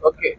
Okay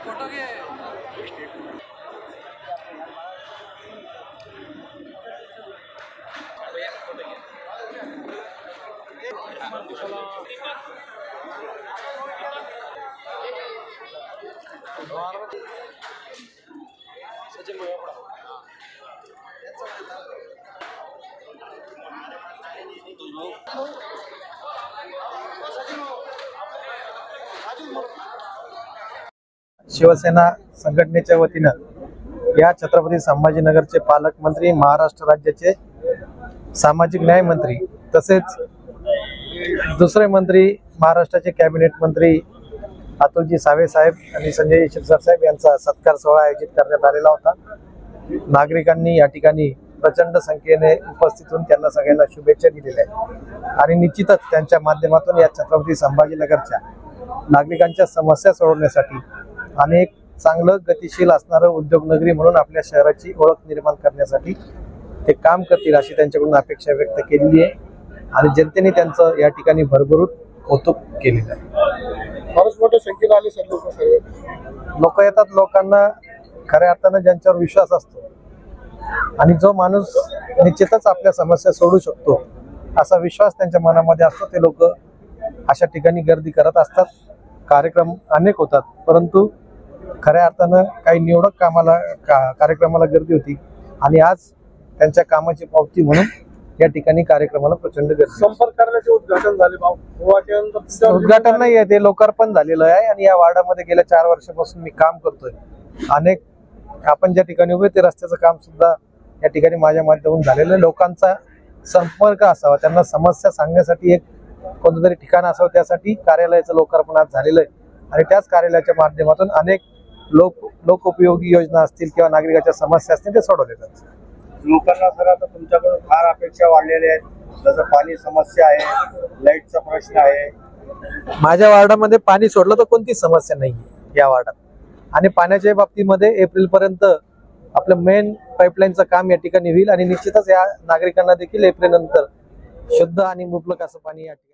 photo घे शिवसेना संघटनेच्या वतीनं या छत्रपती संभाजीनगरचे पालकमंत्री, महाराष्ट्र राज्याचे सामाजिक न्याय मंत्री तसेच दुसरे मंत्री महाराष्ट्राचे कॅबिनेट मंत्री अतुलजी सावे साहेब आणि संजय शिरसाट साहेब यांचा सत्कार सोहळा आयोजित करण्यात आलेला होता। नागरिकांनी या ठिकाणी प्रचंड संख्येने उपस्थित होऊन त्यांना सगळ्यांना शुभेच्छा दिलेल्या आहेत आणि निश्चितच त्यांच्या माध्यमातून या छत्रपती संभाजीनगरच्या नागरिकांच्या समस्या सोडवण्यासाठी अनेक चांगलं गतिशील असणारं उद्योगनगरी म्हणून आपल्या शहराची ओळख निर्माण करण्यासाठी ते काम करतील अशी त्यांच्याकडून अपेक्षा व्यक्त केलेली आहे आणि जनतेने त्यांचं या ठिकाणी भरभरून कौतुक केलेलं आहे। फारच मोठ्या संख्येने आले सर लोक येतात, लोकांना खऱ्या अर्थानं ज्यांच्यावर विश्वास असतो आणि जो माणूस निश्चितच आपल्या समस्या सोडू शकतो असा विश्वास त्यांच्या मनामध्ये असतो ते लोक अशा ठिकाणी गर्दी करत असतात। कार्यक्रम अनेक होतात परंतु खऱ्या अर्थानं काही निवडक कार्यक्रमाला गर्दी होती आणि आज त्यांच्या कामाची पावती म्हणून या ठिकाणी कार्यक्रमाला प्रचंड गर्दी। संपर्क करण्याचे उद्घाटन झाले उद्घाटन नाही आहे, ते लोकार्पण झालेलं आहे आणि या वार्डामध्ये गेल्या 4 वर्षापासून मी काम करतोय। अनेक आपण ज्या ठिकाणी उभे ते रस्त्याचं काम सुद्धा या ठिकाणी माझ्या माध्यमातून झालेलं आहे। लोकांचा संपर्क असावा, त्यांना समस्या सांगण्यासाठी एक कोणतं तरी ठिकाण असावं, त्यासाठी कार्यालयाचं लोकार्पण आज झालेलं आहे आणि त्याच कार्यालयाच्या माध्यमातून अनेक लोकोपयोगी योजना असतील किंवा नागरिकांच्या समस्या असतील ते सोडवले जातात। लोकांना सर आता तुमच्याकडून फार अपेक्षा वाढलेल्या आहेत, जसं पाणी समस्या आहे, लाईटचा प्रश्न आहे। माझ्या वार्डामध्ये पाणी सोडलं तर कोणतीच समस्या नाही या वार्डात आणि पाण्याच्या बाबतीमध्ये एप्रिल पर्यंत आपलं मेन पाईपलाईनचं काम या ठिकाणी होईल आणि निश्चितच या नागरिकांना देखील एप्रिल नंतर शुद्ध आणि मुबलक असं पाणी या ठिकाणी